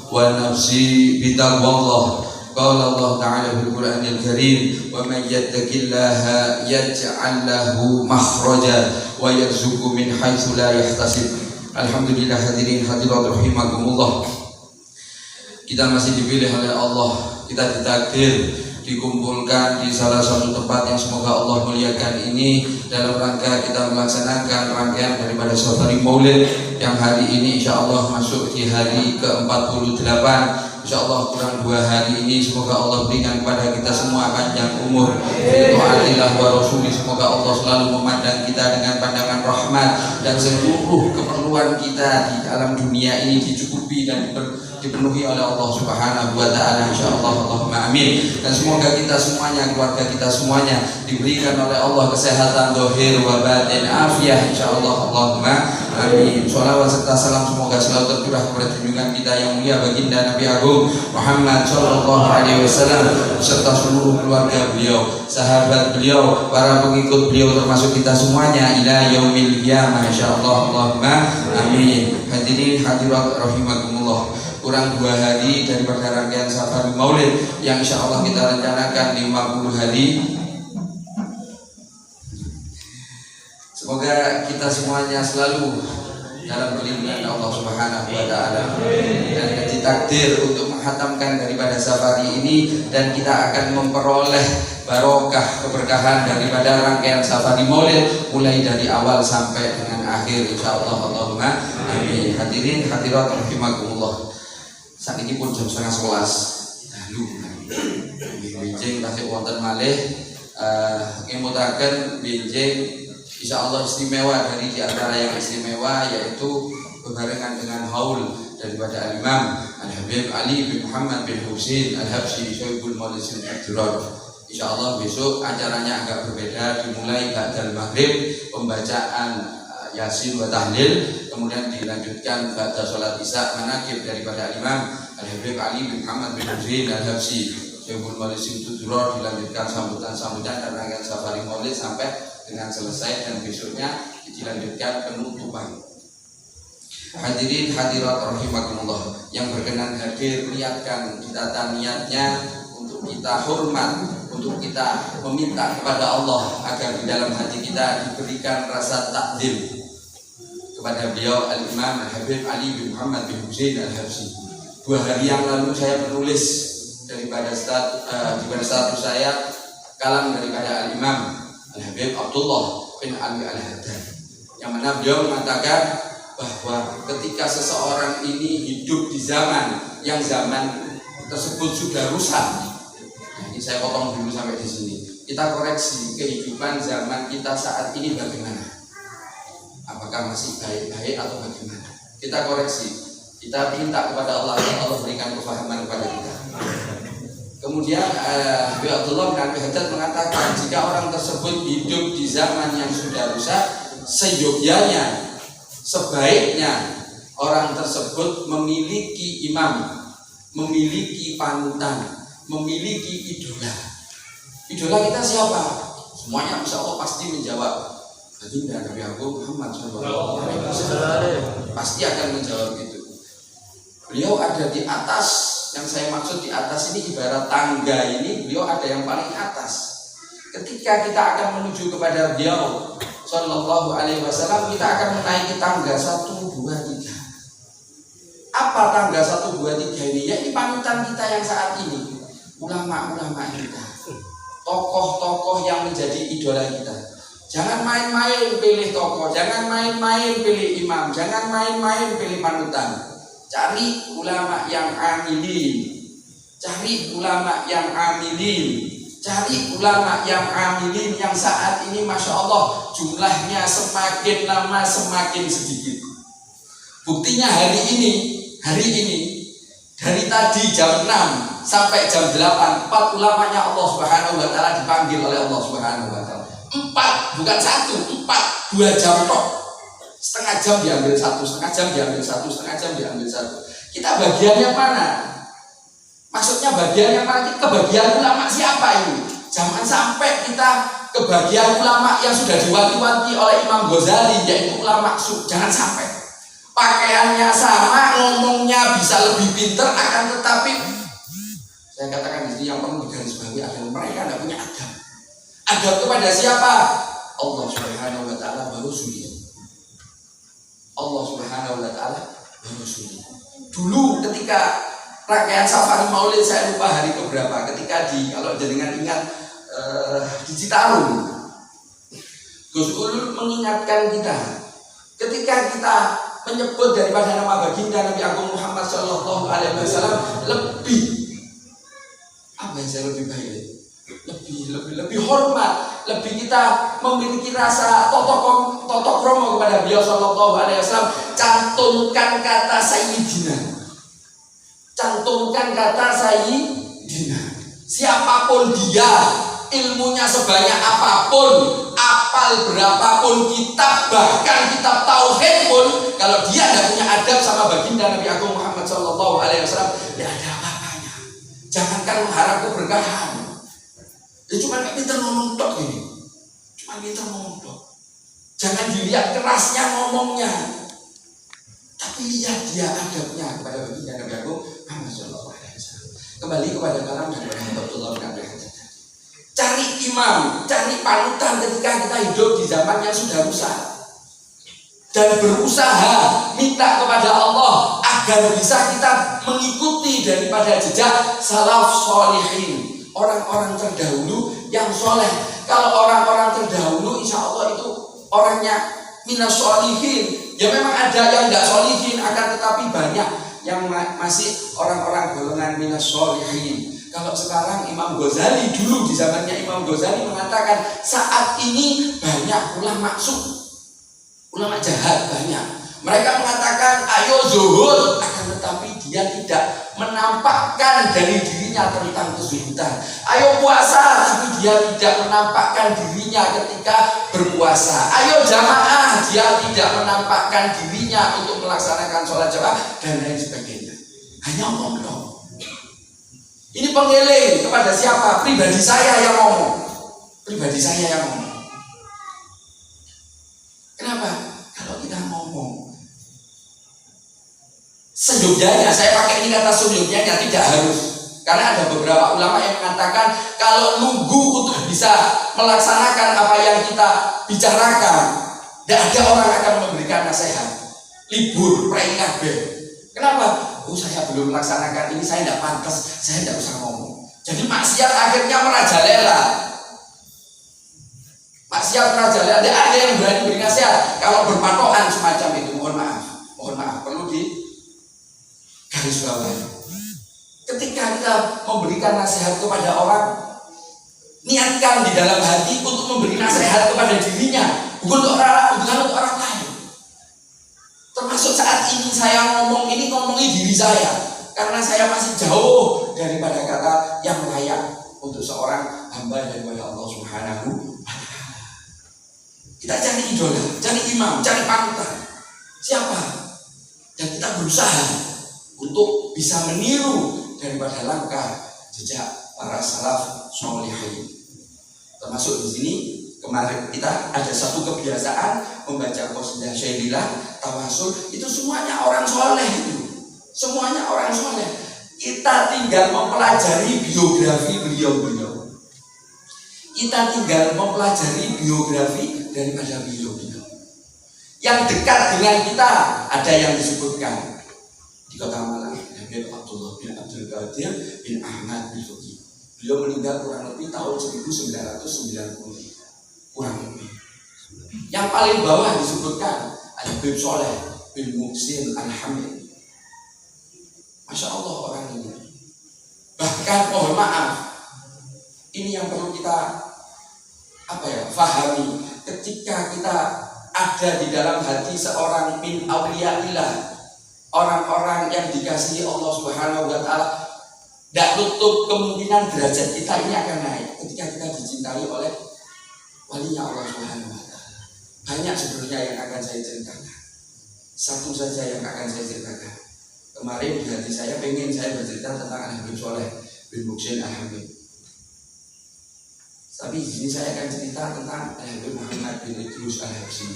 wa nafsi bitaqwallah. Qala Allah Ta'ala fil Qur'anil Karim, wa man yattaqillaha yaj'al lahu makhraja wa yarzuqhu min haitsu la yahtasib. Alhamdulillah, hadirin hadirat rahimakumullah. Kita masih dipilih oleh Allah, kita ditakdir dikumpulkan di salah satu tempat yang semoga Allah muliakan ini dalam rangka kita melaksanakan rangkaian daripada Safari Maulid yang hari ini insya Allah masuk di hari ke-48. Insya Allah kurang 2 hari ini semoga Allah berikan kepada kita semua panjang umur, ta'atillah wa rasuli. Semoga Allah selalu memandang kita dengan pandangan rahmat dan seluruh keperluan kita di dalam dunia ini dicukupi dan dipenuhi oleh Allah Subhanahu wa Ta'ala, insyaallah. Allahumma amin. Dan semoga kita semuanya, keluarga kita semuanya diberikan oleh Allah kesehatan zahir wa batin, afiah, insyaallah. Allahumma amin. Shalawat serta salam semoga selalu tercurah kepada junjungan kita yang mulia baginda Nabi Agung Muhammad sallallahu alaihi wasallam serta seluruh keluarga beliau, sahabat beliau, para pengikut beliau, termasuk kita semuanya ila yaumil qiyamah, insyaallah. Allahumma amin. Hadirin hadirat rahimakumullah, kurang 2 hari daripada rangkaian Safari Maulid yang insya Allah kita rencanakan 50 hari. Semoga kita semuanya selalu dalam perlindungan Allah Subhanahu wa Ta'ala dan ditakdir untuk menghatamkan daripada safari ini, dan kita akan memperoleh barokah keberkahan daripada rangkaian Safari Maulid mulai dari awal sampai dengan akhir, insyaallah. Allahumma amin. Hadirin hadirat rahimakumullah, saat ini pun jam 10:30 dalu benjing tasik wonten malih ngemutaken benjing insyaallah istimewa dari diantara yang istimewa, yaitu berbarengan dengan haul daripada Al-Imam Al-Habib Ali bin Muhammad bin Husain Al-Habsyi Syaibul Maulidin Ad-Durar. Insyaallah besok acaranya agak berbeda, dimulai ba'dal maghrib pembacaan Yasin wa tahlil, kemudian dilanjutkan pada sholat isya manaqib daripada Imam Al-Habib Ali bin Muhammad bin Husain Al-Habsyi Syaibul Maulidin Ad-Durar, dilanjutkan sambutan-sambutan dan rangkaian Safari Maulid sampai dengan selesai, dan besoknya dilanjutkan penutupan. Hadirin hadirat rahimakumullah yang berkenan hadir, niatkan ditata niatnya untuk kita hormat, untuk kita meminta kepada Allah agar di dalam hati kita diberikan rasa takdim kepada beliau Al-Imam Al-Habib Ali bin Muhammad bin Husain Al-Habsyi. 2 hari yang lalu saya menulis daripada status saya kalam daripada Al-Imam Al-Habib Abdullah bin Ali Al-Haddad, yang mana beliau mengatakan bahwa ketika seseorang ini hidup di zaman yang zaman tersebut sudah rusak. Nah, ini saya potong dulu sampai di sini. Kita koreksi kehidupan zaman kita saat ini bagaimana? Apakah masih baik-baik atau bagaimana? Kita koreksi. Kita minta kepada Allah agar Allah berikan kefahaman kepada kita. Kemudian Habib Abdullah bin Al-Haddad mengatakan jika orang tersebut hidup di zaman yang sudah rusak, seyogyanya, sebaiknya orang tersebut memiliki imam, memiliki panutan, memiliki idola. Idola kita siapa? Semuanya insya Allah pasti menjawab baginda Nabi Agung Muhammad sallallahu alaihi wasallam. Pasti akan menjawab itu. Beliau ada di atas. Yang saya maksud di atas ini ibarat tangga ini, beliau ada yang paling atas. Ketika kita akan menuju kepada beliau sallallahu alaihi wasallam, kita akan menaiki tangga 1, 2, 3. Apa tangga 1, 2, 3 ini? Ya, ini panutan kita yang saat ini, ulama-ulama kita, tokoh-tokoh yang menjadi idola kita. Jangan main-main pilih tokoh, jangan main-main pilih imam, jangan main-main pilih panutan. Cari ulama yang amilin, cari ulama yang amilin, cari ulama yang amilin yang saat ini masya Allah jumlahnya semakin lama semakin sedikit. Buktinya hari ini dari tadi jam 6 sampai jam 8 4 ulamanya Allah Subhanahu wa Ta'ala dipanggil oleh Allah Subhanahu wa Ta'ala. 4, bukan 1, 4, 2 jam tok. Setengah jam diambil 1, setengah jam diambil 1, setengah jam diambil 1. Kita bagian yang mana? Maksudnya bagian yang mana? Kebagian ulama siapa ini? Jangan sampai kita kebagian ulama yang sudah diwati-wati oleh Imam Ghazali, yaitu ulama su. Jangan sampai. pakaiannya sama, ngomongnya bisa lebih pinter, akan tetapi saya katakan di sini yang perlu digarisbawahi adalah mereka tidak punya adab. Adab kepada siapa? Allah Subhanahu wa taala wa Rasulih. Allah Subhanahu wa taala wa Rasulih. Dulu ketika rangkaian safari Maulid, saya lupa hari keberapa, ketika kalau jenengan ingat di Citarum, Gus Ulul mengingatkan kita ketika kita menyebut daripada nama baginda Nabi Agung Muhammad Sallallahu Alaihi Wasallam lebih apa yang saya lebih baik, lebih hormat, lebih kita memiliki rasa totok kromo kepada beliau Sallallahu Alaihi Wasallam. Cantumkan kata Sayyidina, cantumkan kata Sayyidina. Siapapun dia, ilmunya sebanyak apapun, apal berapapun kitab, bahkan kitab tauhid pun, kalau dia tidak punya adab sama baginda Nabi Agung Muhammad Sallallahu Alaihi Wasallam, tidak ada apa-apanya. Jangankan mengharap keberkahan, ya cuma pintar ngomong tok ini, cuma pintar ngomong tok. Jangan dilihat kerasnya ngomongnya, tapi lihat dia adabnya kepada baginda Nabi Agung Muhammad Sallallahu Alaihi Wasallam. Kembali kepada kalam dan Abdullah bin Abdul Haddad. Cari imam, cari panutan ketika kita hidup di zaman yang sudah rusak, dan berusaha minta kepada Allah agar bisa kita mengikuti daripada jejak salaf sholihin, orang-orang terdahulu yang soleh. Kalau orang-orang terdahulu insya Allah itu orangnya minas sholihin. Ya memang ada yang tidak sholihin, akan tetapi banyak yang masih orang-orang golongan minas sholihin. Kalau sekarang Imam Ghazali, dulu di zamannya Imam Ghazali mengatakan saat ini banyak ulama ulama jahat banyak. Mereka mengatakan ayo zuhud, akan tetapi dia tidak menampakkan dari dirinya tentang kezuhudan. Ayo puasa, tapi dia tidak menampakkan dirinya ketika berpuasa. Ayo jamaah, dia tidak menampakkan dirinya untuk melaksanakan sholat jamaah dan lain sebagainya. Hanya ngomong dong. Ini pengeling kepada siapa? Pribadi saya yang ngomong. Pribadi saya yang ngomong. Kenapa? Kalau kita ngomong seyogyanya, saya pakai ini kata seyogyanya, tidak harus. Karena ada beberapa ulama yang mengatakan kalau nunggu untuk bisa melaksanakan apa yang kita bicarakan, tidak ada orang akan memberikan nasihat. Libur, prai kabeh. Kenapa? Oh, saya belum melaksanakan ini, saya tidak pantas, saya tidak usah ngomong. Jadi maksiat akhirnya merajalela. Maksiat merajalela. Tidak ada yang berani beri nasihat. Kalau berpatokan semacam itu, mohon maaf, perlu di garis bawah. Ketika kita memberikan nasihat kepada orang, niatkan di dalam hati untuk memberi nasihat kepada dirinya, bukan untuk orang lain. Termasuk saat ini saya ngomongi diri saya, karena saya masih jauh daripada kata yang layak untuk seorang hamba daripada Allah Subhanahu wa Ta'ala. Kita cari idola, cari imam, cari panutan. Siapa? Dan kita berusaha untuk bisa meniru daripada langkah jejak para salaf sholihin. Termasuk di sini kemarin kita ada satu kebiasaan membaca qasidah syairillah, tawasul, itu semuanya orang soleh itu. Semuanya orang soleh. Kita tinggal mempelajari biografi beliau-beliau. Kita tinggal mempelajari biografi daripada beliau-beliau. Yang dekat dengan kita ada yang disebutkan di Kota Malang, Habib Abdullah bin Abdul Qadir bin Ahmad bin Fuqi. Beliau meninggal kurang lebih tahun 1990. Kurang lebih. Yang paling bawah disebutkan ada Habib Soleh bin Muhsin Al-Hamid. Masya Allah orang ini. Bahkan mohon maaf, ini yang perlu kita fahami. Ketika kita ada di dalam hati seorang min awliyaillah, orang-orang yang dikasihi Allah Subhanahu wa Ta'ala, tidak tutup kemungkinan derajat kita ini akan naik ketika kita dicintai oleh walinya Allah Subhanahu wa Ta'ala. Banyak sebenarnya yang akan saya ceritakan. Satu saja yang akan saya ceritakan. Kemarin di hati saya pengen saya bercerita tentang Habib Soleh bin Muhsin Al-Hamid. Tapi di sini saya akan cerita tentang Habib Muhammad bin Idrus Al-Habsyi,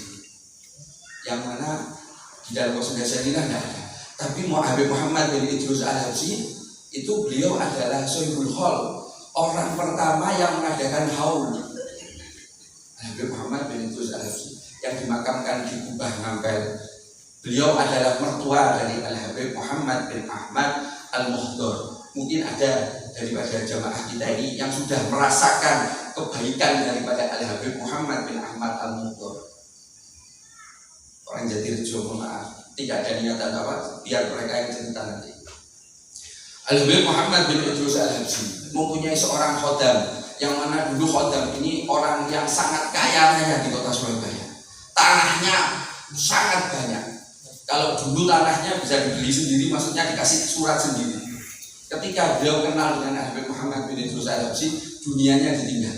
yang mana Di dalam Qasidiyah Syariah tidak ada. Tapi Habib Muhammad bin Idrus Al-Habsyi itu beliau adalah Sohibul Hol, orang pertama yang mengadakan haul. Habib Muhammad bin Idrus Al-Habsyi yang dimakamkan di Kubah Ngampel. Beliau adalah mertua dari Al-Habib Muhammad bin Ahmad Al-Muhdor. Mungkin ada daripada jamaah kita ini yang sudah merasakan kebaikan daripada Al-Habib Muhammad bin Ahmad Al-Muhdor. Orang Jatirejo, maaf, tidak ada niatan apa, biar mereka yang cerita nanti. Al-Habib Muhammad bin Idrus Al-Habsyi mempunyai seorang khodam, yang mana dulu khodam ini orang yang sangat kaya raya di kota Surabaya. Tanahnya sangat banyak. Kalau dulu tanahnya bisa dibeli sendiri, maksudnya dikasih surat sendiri. Ketika beliau kenal dengan Habib Muhammad bin Idrus Al-Habsyi, dunianya ditinggal.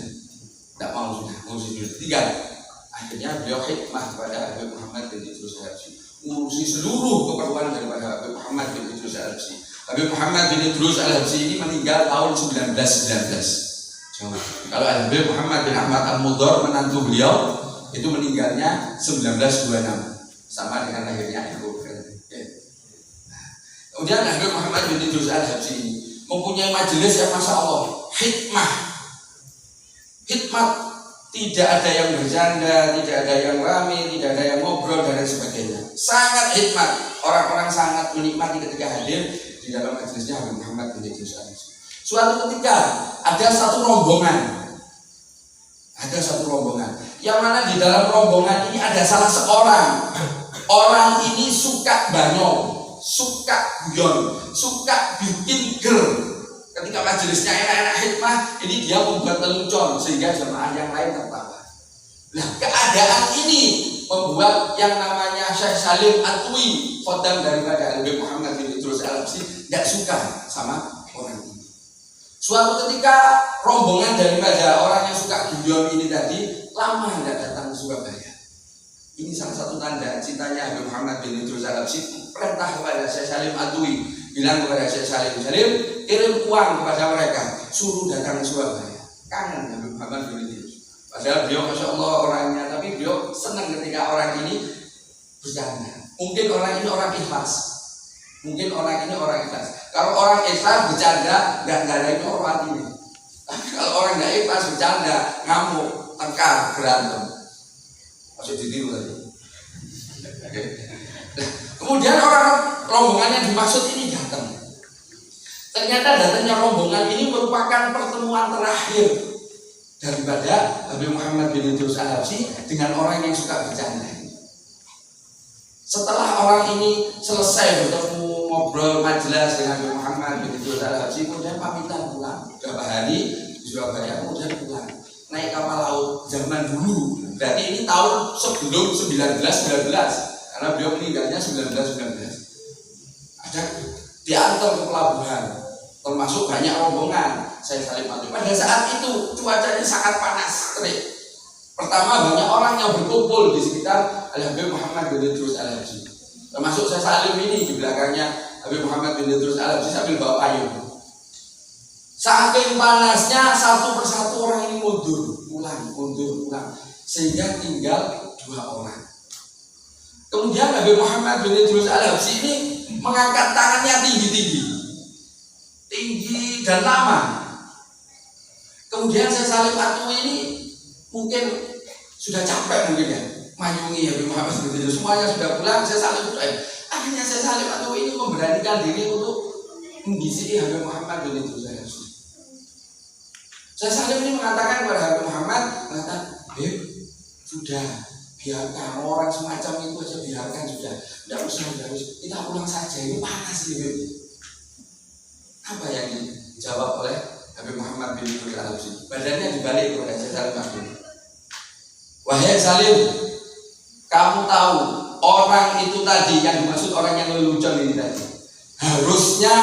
Tidak mau sudah, ditinggal. Akhirnya beliau hikmah kepada Habib Muhammad bin Idrus Al-Habsyi, ngurusi seluruh keperluan daripada Habib Muhammad bin Idrus Al-Habsyi. Habib Muhammad bin Idrus Al-Habsyi ini meninggal tahun 1919. Kalau Habib Muhammad bin Ahmad Al-Muhdor menantu beliau itu meninggalnya 1926, sama dengan lahirnya ibu. Kemudian Habib Muhammad bin Idrus Al-Habsyi ini mempunyai majelis yang masya Allah hikmah. Tidak ada yang bercanda, tidak ada yang rame, tidak ada yang ngobrol dan sebagainya. Sangat hikmat. Orang-orang sangat menikmati ketika hadir di dalam majelisnya Habib Muhammad bin Idrus Al-Habsyi. Suatu ketika ada satu rombongan, yang mana di dalam rombongan ini ada salah seorang. Orang ini suka banyol, suka guyon, suka bikin ger. Ketika majelisnya enak-enak hikmah, ini dia membuat lelucon sehingga jemaah yang lain tertawa. Nah, keadaan ini membuat yang namanya Syekh Salim Atwi, khodam daripada Habib Muhammad bin Idrus Al-Habsyi, tidak suka sama orang ini. Suatu ketika rombongan daripada orang yang suka guyon ini tadi lama tidak datang ke Surabaya. Ini salah satu tanda cintanya Habib Muhammad bin Idrus Al-Habsyi. Perintah kepada Syekh Salim Atwi, bilang kepada Syekh Salim, kirim uang kepada mereka, suruh datang ke Surabaya. Kangen Habib Muhammad bin Idrus. Padahal beliau masya Allah orangnya, tapi beliau senang ketika orang ini bercanda. Mungkin orang ini orang ikhlas. Kalau orang ikhlas bercanda, nggak ada yang hormati. Tapi kalau orang nggak ikhlas bercanda, ngamuk, tengkar, berantem. Masih ditiru tadi. Nah, kemudian orang rombongan yang dimaksud ini datang. Ternyata datangnya rombongan ini merupakan pertemuan terakhir daripada Habib Muhammad bin Idrus Al-Habsyi dengan orang yang suka bercanda. Setelah orang ini selesai bertemu ngobrol majelis dengan Habib Muhammad bin Idrus Al-Habsyi, kemudian pamitan pulang. Beberapa hari di Surabaya, kemudian pulang. Naik kapal laut zaman dulu. Berarti ini tahun sebelum 1919, karena beliau meninggalnya 1919. Ada diantar ke pelabuhan, termasuk banyak rombongan. Saya Salim Atwi. Pada saat itu cuacanya sangat panas, terik. Pertama banyak orang yang berkumpul di sekitar Habib Muhammad bin Idrus Al-Habsyi. Termasuk saya Salim ini di belakangnya Habib Muhammad bin Idrus Al-Habsyi sambil bawa payung. Saking panasnya satu persatu orang ini mundur, pulang, sehingga tinggal 2 orang. Kemudian Habib Muhammad bin Idrus Al-Habsyi ini mengangkat tangannya tinggi dan lama. Kemudian saya Salim Atwi ini mungkin sudah capek mungkin ya, mayungi Habib Muhammad bin Idrus, semuanya sudah pulang, saya Salim akhirnya saya Salim Atwi ini memberanikan diri untuk membisiki Habib Muhammad bin Idrus Al-Habsyi. Saya Salim ini mengatakan kepada Habib Muhammad, Habib, sudah biarkan orang semacam itu aja, biarkan sudah, tidak usah, kita pulang saja, ini panas ini. Apa yang dijawab oleh Habib Muhammad bin Idrus Al-Habsyi? Badannya dibalik kepada saya Salim Atwi. Wahai Salim, kamu tahu orang itu tadi yang dimaksud orang yang lelucon ini tadi harusnya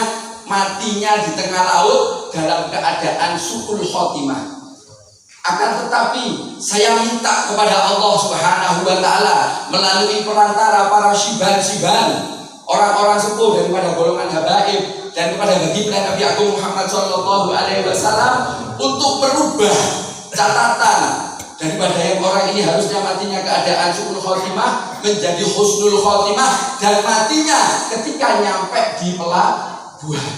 matinya di tengah laut dalam keadaan su'ul khotimah. Akan tetapi saya minta kepada Allah Subhanahu wa taala melalui perantara para syiban, orang-orang sepuh daripada golongan habaib dan kepada baginda Nabi Agung Muhammad sallallahu alaihi wasallam untuk merubah catatan daripada yang orang ini harusnya matinya keadaan su'ul khotimah menjadi husnul khotimah dan matinya ketika nyampe di pelabuhan.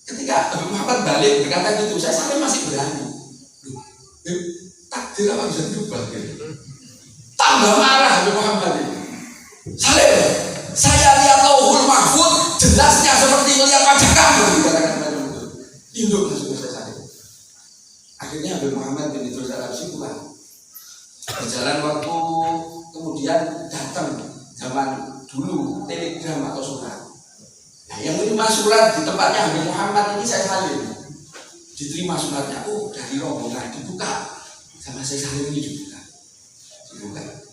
Ketika Habib Muhammad balik berkata gitu, saya sampai masih berani. Takdir apa bisa dirubah gitu. Tambah marah Habib Muhammad ini. Salim, saya lihat Lauhul Mahfuz jelasnya seperti melihat wajah kamu. Induk langsung saya Salim. Akhirnya Habib Muhammad bin Idrus Al-Habsyi pulang. Berjalan waktu kemudian datang zaman dulu telegram atau surat. Nah, yang menerima surat di tempatnya Habib Muhammad ini saya Salim. Diterima suratnya, dari rombongan dibuka sama saya Salim ini dibuka.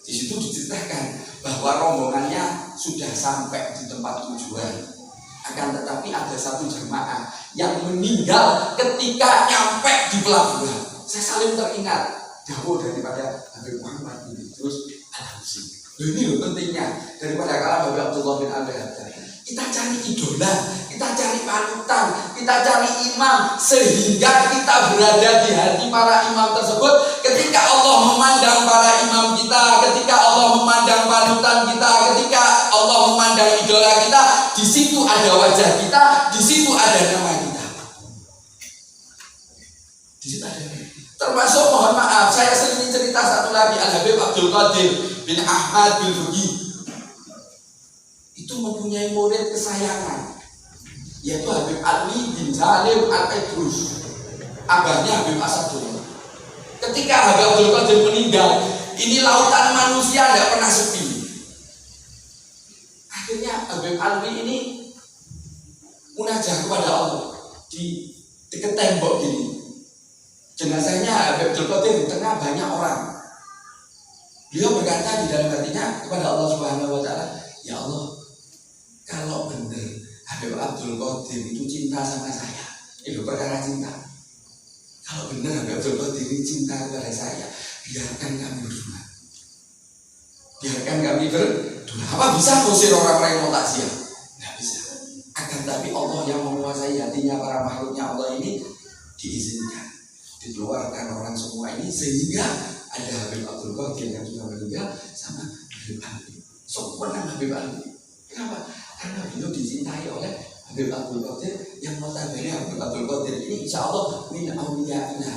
Di situ diceritakan bahwa rombongannya sudah sampai di tempat tujuan. Akan tetapi ada satu jamaah yang meninggal ketika nyampe di pelabuhan. Saya Salim teringat jauh daripada Habib Muhammad ini terus Al-Habsyi. Ini loh pentingnya daripada kalam Habib Abdullah bin Al-Haddad. Kita cari idola, kita cari panutan, kita cari imam sehingga kita berada di hati para imam tersebut. Ketika Allah memandang para imam kita, ketika Allah memandang panutan kita, ketika Allah memandang idola kita, di situ ada wajah kita, di situ ada nama kita. Di situ ada. Termasuk mohon maaf, saya sering cerita satu lagi Al-Habib Abdul Qadir bin Ahmad bin Fugi. Itu mempunyai murid kesayangan, yaitu Habib Ali bin Salim Al-Idrus, abahnya Habib Asadullah. Ketika Habib Abdul Qadir meninggal, ini lautan manusia tidak pernah sepi. Akhirnya Habib Ali ini munajat kepada Allah di dekat tembok gini. Jenazahnya Habib Abdul Qadir di tengah banyak orang. Beliau berkata di dalam hatinya kepada Allah Subhanahu Wa Taala, ya Allah, kalau benar Habib Abdul Qadir itu cinta sama saya, itu perkara cinta. Kalau benar Habib Abdul Qadir ini cinta kepada saya, biarkan kami berdua. Biarkan kami berdua. Apa bisa ngusir orang-orang yang mau takziah? Nggak bisa. Akan tapi Allah yang menguasai hatinya para makhluknya Allah ini diizinkan, dikeluarkan orang semua ini sehingga ada Habib Abdul Qadir yang sudah meninggal sama Habib Ali. Sempurna Habib Ali. Kenapa? Karena beliau dicintai oleh Habib Abdul Qadir yang notabene Habib Abdul Qadir ini insya Allah min awliyaina.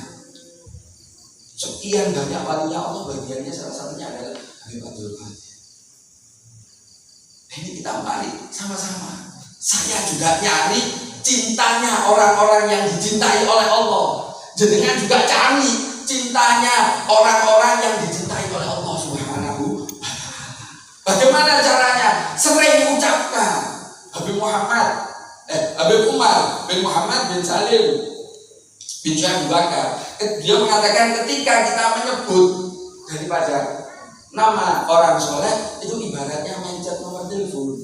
Sekian banyak walinya Allah, bagiannya salah satunya adalah Habib Abdul Qadir. Ini kita mari sama-sama. Saya juga nyari cintanya orang-orang yang dicintai oleh Allah. Jenengan juga cari cintanya orang-orang yang dicintai oleh Allah Subhanahu wa Ta'ala. Bagaimana caranya? Sering ucapkan Habib Umar bin Muhammad bin Salim bin Syekh Abu Bakar. Dia mengatakan ketika kita menyebut daripada nama orang soleh itu ibaratnya mencet nomor telepon.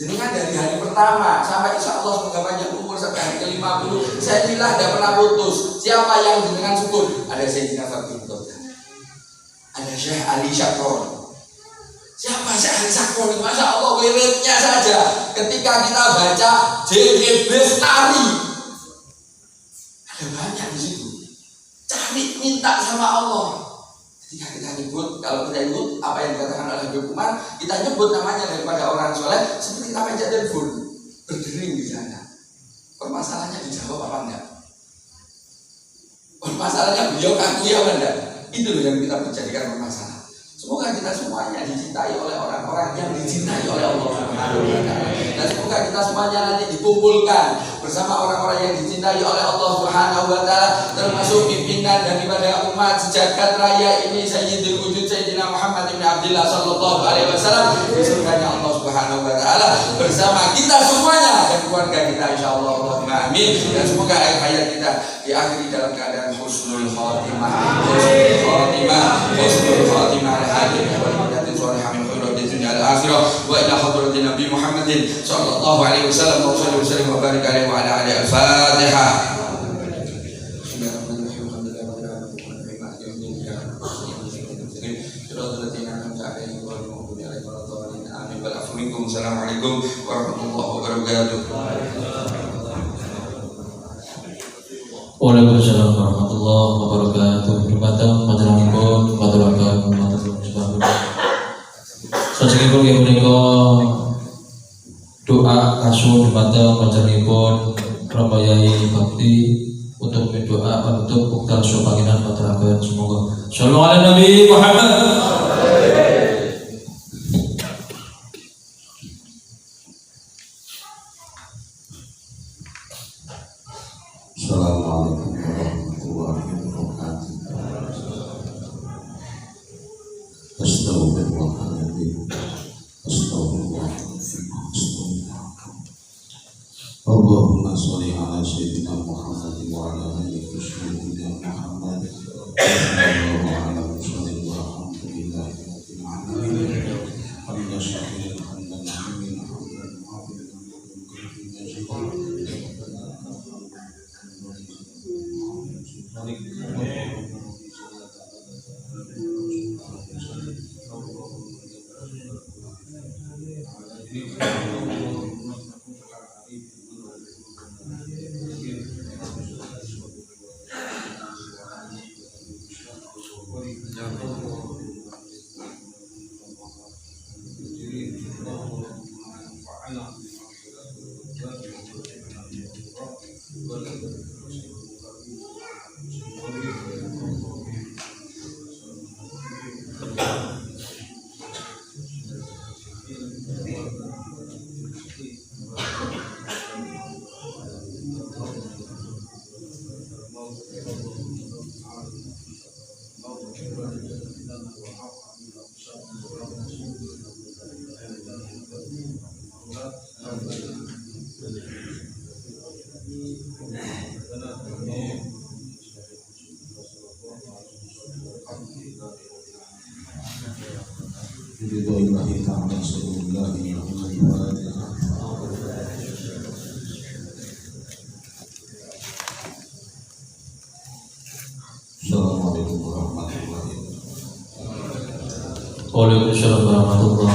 Jadi kan dari hari pertama sampai insya Allah semoga panjang umur sampai hari ke-50 saya bilang tidak pernah putus. Siapa yang jenengan sebut? Ada Sayyidina Fatul Qadar, ada Syekh Ali Syakron. Siapa Syekh Ali Syakron? Masya Allah wiridnya saja ketika kita baca JG Bestari ada banyak di situ. Cari minta sama Allah. Ketika kita nyebut, kalau kita nyebut apa yang dikatakan oleh Habib Umar, kita nyebut namanya daripada orang soleh, seperti kita pencet telepon, berdering di sana. Permasalahannya dijawab apa enggak? Permasalahannya beliau akui apa enggak? Itu loh yang kita menjadikan permasalahan. Semoga kita semuanya dicintai oleh orang-orang yang dicintai oleh Allah Subhanahu wa Ta'ala. Dan semoga kita semuanya nanti dikumpulkan bersama orang-orang yang dicintai oleh Allah Subhanahu wa Ta'ala, termasuk pimpinan daripada umat sejagat raya ini Sayyidul Wujud Sayyidina Muhammad bin Abdullah sallallahu alaihi wasallam di surganya Allah Subhanahu wa Ta'ala bersama kita semuanya dan keluarga kita insyaallah. Allahumma amin. Dan semoga hayat kita diakhiri dalam keadaan husnul khatimah. Husnul khatimah. Husnul khatimah. Al-Hakim wa al-Hadatin Salihah min khairat dunya al-akhirah wa ila hadratin Nabi Muhammadin sallallahu alaihi wasallam wa sallam wa barik alaihi wa ala alihi al-Fatihah. Assalamualaikum warahmatullahi wabarakatuh. Waalaikumsalam warahmatullahi wabarakatuh. suwun dumateng panjenenganipun Bapak Yai Bakti untuk berdoa untuk wekdal pangeran maturaken semoga. Shallallahu ala Nabi Muhammad. Assalamualaikum warahmatullahi wabarakatuh. Astagfirullahaladzim. Astagfirullahaladzim. Allahumma sholli ala sayyidina Muhammad wa ala ali sayyidina Muhammad. Sallallahu ala muslim walhamdulillahi rabbil alamin. Hamdan syakiran hamdan hamidan hamdan Billahi ta'ala sallallahu alaihi wa sallam. Assalamualaikum warahmatullahi wabarakatuh. Waalaikumsalam warahmatullahi wabarakatuh.